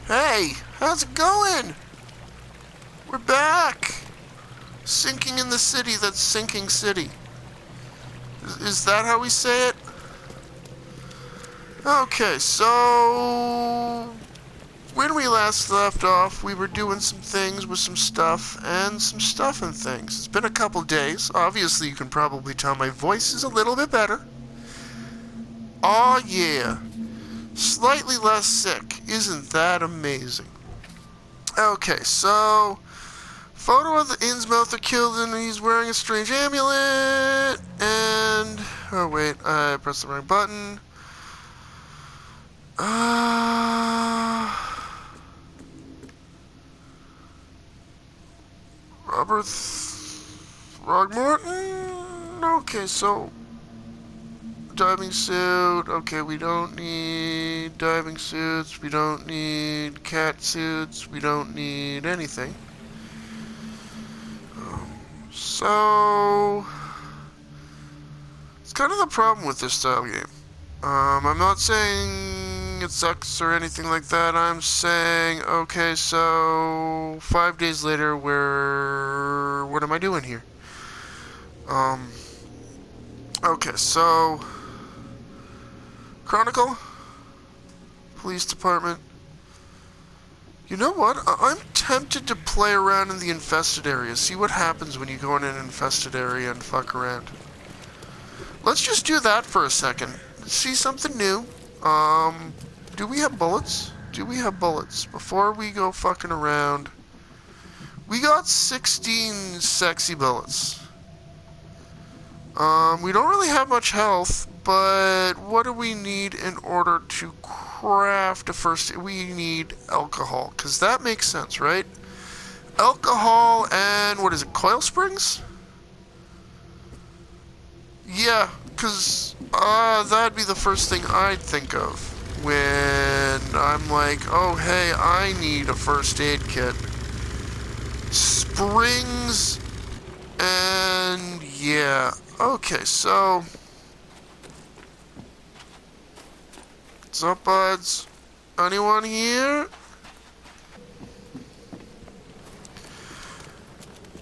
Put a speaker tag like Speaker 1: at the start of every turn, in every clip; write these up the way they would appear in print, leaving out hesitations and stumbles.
Speaker 1: Hey, how's it going? We're back! Sinking in the city that's sinking city. Is that how we say it? Okay, so... when we last left off, we were doing some things with some stuff and some stuff and things. It's been a couple days. Obviously, you can probably tell my voice is a little bit better. Aw, yeah. Slightly less sick. Isn't that amazing? Okay, so... photo of the Innsmouther killed and he's wearing a strange amulet. And... oh, wait. I pressed the wrong button. Robert Throgmorton? Okay, so... diving suit. Okay, we don't need diving suits. We don't need cat suits. We don't need anything. So... it's kind of the problem with this style game. I'm not saying it sucks or anything like that. I'm saying, okay, so 5 days later, what am I doing here? Okay, so Chronicle, Police Department. You know what? I'm tempted to play around in the infested area. See what happens when you go in an infested area and fuck around. Let's just do that for a second. See something new. Do we have bullets? Do we have bullets? Before we go fucking around. We got 16 sexy bullets. We don't really have much health, but what do we need in order to craft a first aid? We need alcohol, because that makes sense, right? Alcohol and, what is it, coil springs? Yeah, because that'd be the first thing I'd think of when I'm like, oh, hey, I need a first aid kit. Springs, and yeah. Okay, so... what's up, buds? Anyone here?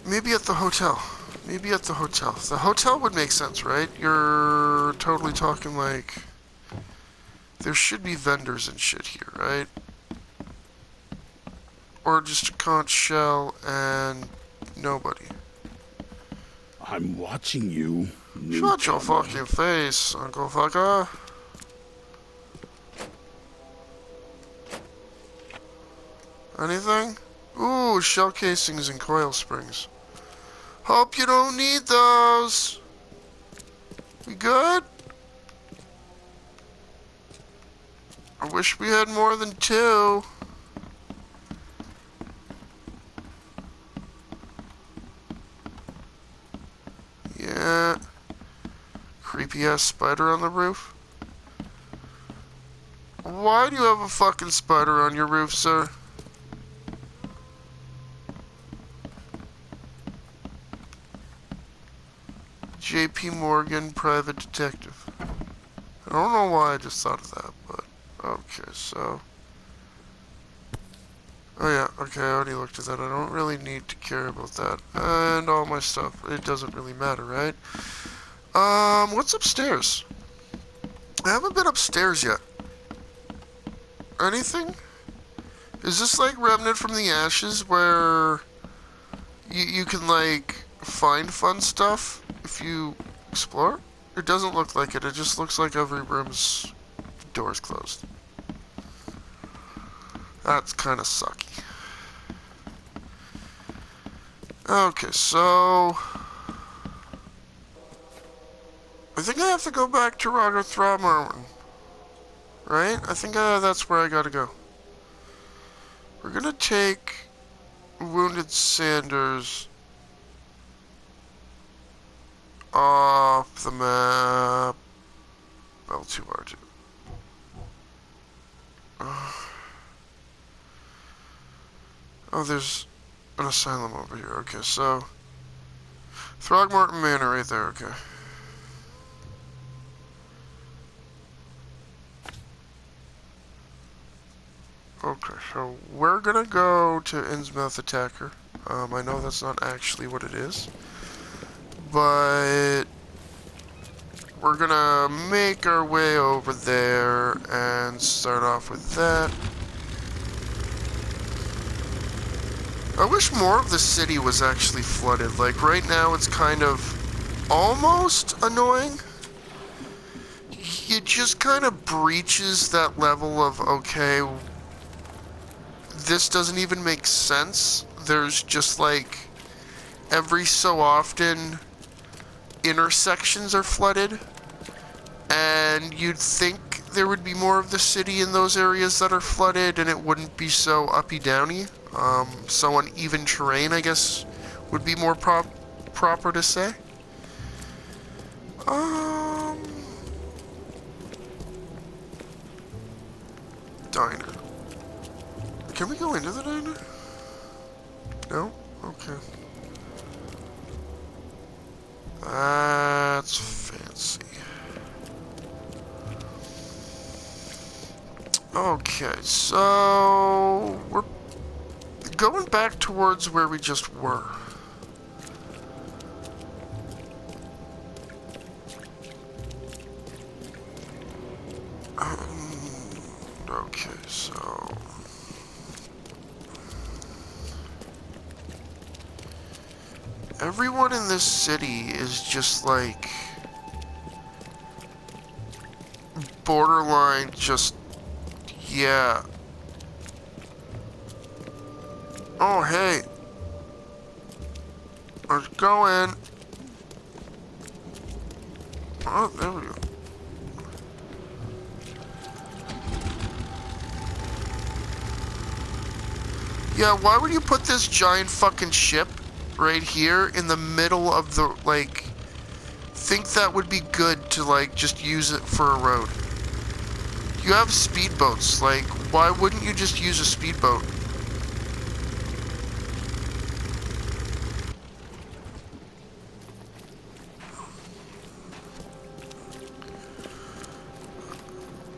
Speaker 1: Maybe at the hotel. Maybe at the hotel. The hotel would make sense, right? You're totally talking like... there should be vendors and shit here, right? Or just a conch shell and nobody.
Speaker 2: I'm watching you.
Speaker 1: Shut your fucking face, Uncle Fucker. Anything? Ooh, shell casings and coil springs. Hope you don't need those. We good? I wish we had more than 2. Yeah. Creepy ass spider on the roof. Why do you have a fucking spider on your roof, sir? J.P. Morgan, private detective. I don't know why I just thought of that, but... okay, so... oh yeah, okay, I already looked at that. I don't really need to care about that. And all my stuff. It doesn't really matter, right? What's upstairs? I haven't been upstairs yet. Anything? Is this like Remnant from the Ashes where you can like find fun stuff if you explore? It doesn't look like it. It just looks like every room's door's closed. That's kind of sucky. Okay, so... I think I have to go back to Roger Throgmorton. Right? I think that's where I gotta go. We're gonna take Wounded Sanders off the map. L2R2. Oh, there's an asylum over here. Okay, so... Throgmorton Manor right there, okay. Okay, so we're gonna go to Innsmouth Attacker. I know that's not actually what it is, but we're gonna make our way over there and start off with that. I wish more of the city was actually flooded. Like, right now it's kind of almost annoying. It just kind of breaches that level of, okay, this doesn't even make sense. There's just like, every so often, intersections are flooded. And you'd think there would be more of the city in those areas that are flooded and it wouldn't be so uppy-downy. So uneven terrain, I guess, would be more proper to say. Diner. Can we go into the diner? No? Okay. That's fancy. Okay, so we're going back towards where we just were. Okay, so everyone in this city is just like borderline just, yeah. Oh, hey. Let's go in. Oh, there we go. Yeah, why would you put this giant fucking ship right here in the middle of the, like, think that would be good to, like, just use it for a road? You have speedboats, like, why wouldn't you just use a speedboat?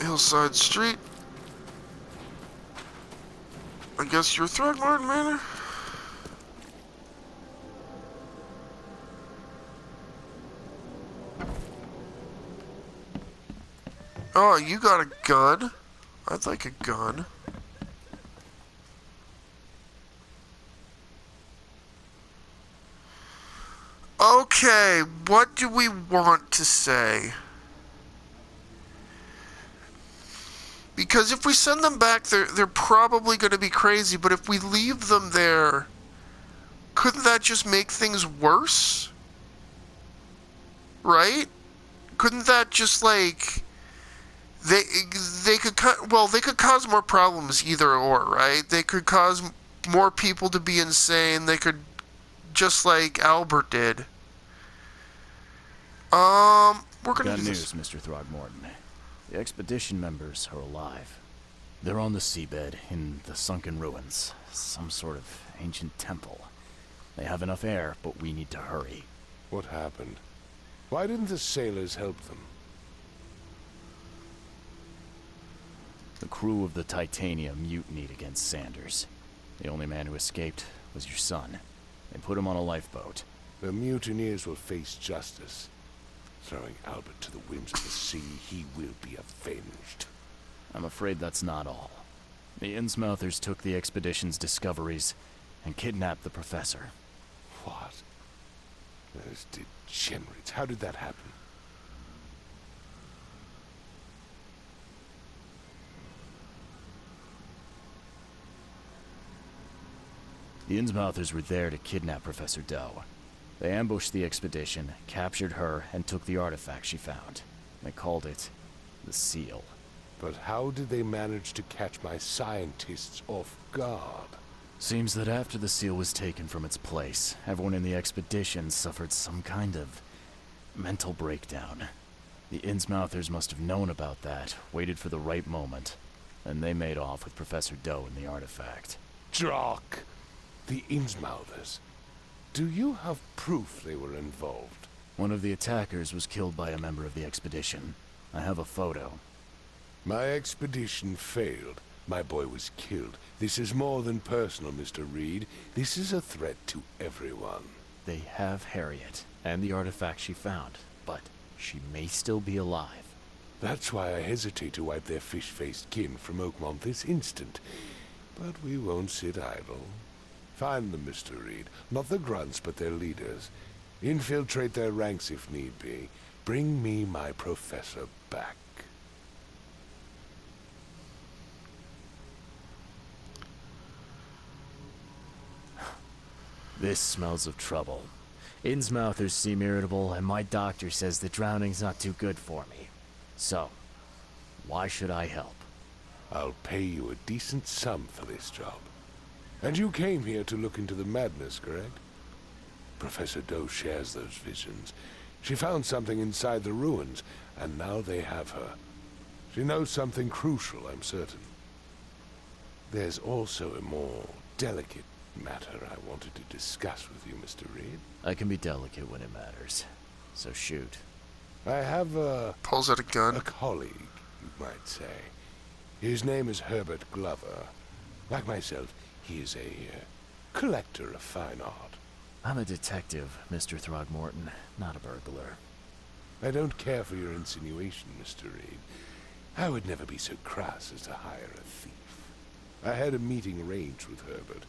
Speaker 1: Hillside Street. I guess you're Throgmorton Manor? Oh, you got a gun? I'd like a gun. Okay, what do we want to say? Because if we send them back, they're probably going to be crazy, but if we leave them there, couldn't that just make things worse? Right? Couldn't that just, like, they could they could cause more problems either or, right? They could cause more people to be insane. They could, just like Albert did. We're gonna
Speaker 3: Got
Speaker 1: do
Speaker 3: news,
Speaker 1: this.
Speaker 3: Mr. Throgmorton. The expedition members are alive. They're on the seabed in the sunken ruins. Some sort of ancient temple. They have enough air, but we need to hurry.
Speaker 4: What happened? Why didn't the sailors help them?
Speaker 3: The crew of the Titanium mutinied against Sanders. The only man who escaped was your son. They put him on a lifeboat.
Speaker 4: The mutineers will face justice. Throwing Albert to the whims of the sea, he will be avenged.
Speaker 3: I'm afraid that's not all. The Innsmouthers took the expedition's discoveries and kidnapped the professor.
Speaker 4: What? Those degenerates. How did that happen?
Speaker 3: The Innsmouthers were there to kidnap Professor Doe. They ambushed the expedition, captured her, and took the artifact she found. They called it the Seal.
Speaker 4: But how did they manage to catch my scientists off guard?
Speaker 3: Seems that after the seal was taken from its place, everyone in the expedition suffered some kind of mental breakdown. The Innsmouthers must have known about that, waited for the right moment, and they made off with Professor Doe and the artifact.
Speaker 4: Drock! The Innsmouthers. Do you have proof they were involved?
Speaker 3: One of the attackers was killed by a member of the expedition. I have a photo.
Speaker 4: My expedition failed, My boy was killed. This is more than personal, Mr. Reed. This is a threat to everyone.
Speaker 3: They have Harriet and the artifact she found, but she may still be alive.
Speaker 4: That's why I hesitate to wipe their fish-faced kin from Oakmont this instant. But we won't sit idle. Find them, Mr. Reed. Not the grunts, but their leaders. Infiltrate their ranks if need be. Bring me my professor back.
Speaker 3: This smells of trouble. Innsmouthers seem irritable, and my doctor says that drowning's not too good for me. So, why should I help?
Speaker 4: I'll pay you a decent sum for this job. And you came here to look into the madness, correct? Professor Doe shares those visions. She found something inside the ruins, and now they have her. She knows something crucial, I'm certain. There's also a more delicate matter I wanted to discuss with you, Mr. Reed.
Speaker 3: I can be delicate when it matters. So shoot.
Speaker 4: I have
Speaker 1: Pulls out a gun.
Speaker 4: a colleague, you might say. His name is Herbert Glover. Like myself, he is a collector of fine art.
Speaker 3: I'm a detective, Mr. Throgmorton, not a burglar.
Speaker 4: I don't care for your insinuation, Mr. Reed. I would never be so crass as to hire a thief. I had a meeting arranged with Herbert.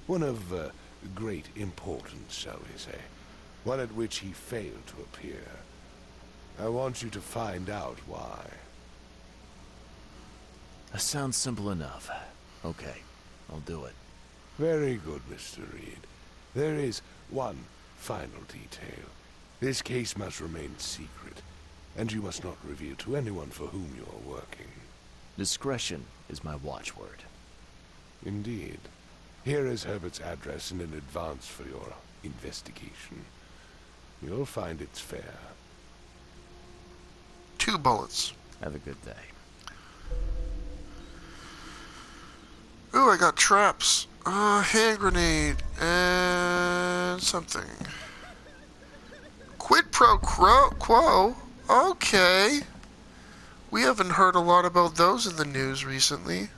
Speaker 4: One of great importance, shall we say. One at which he failed to appear. I want you to find out why.
Speaker 3: That sounds simple enough. Okay, I'll do it.
Speaker 4: Very good, Mr. Reed. There is one final detail. This case must remain secret, and you must not reveal to anyone for whom you are working.
Speaker 3: Discretion is my watchword.
Speaker 4: Indeed. Here is Herbert's address in an advance for your investigation. You'll find it's fair.
Speaker 1: 2 bullets.
Speaker 3: Have a good day.
Speaker 1: Ooh, I got traps. Hand grenade. And something. Quid pro quo? Okay. We haven't heard a lot about those in the news recently.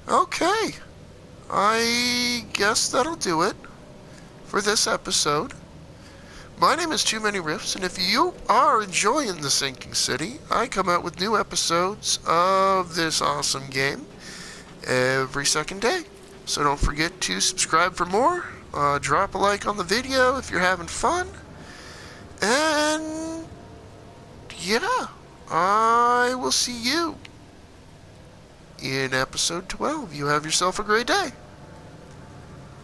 Speaker 1: Okay. I guess that'll do it for this episode. My name is Too Many Rifts, and if you are enjoying The Sinking City, I come out with new episodes of this awesome game every second day. So don't forget to subscribe for more, drop a like on the video if you're having fun, and yeah, I will see you in episode 12. You have yourself a great day.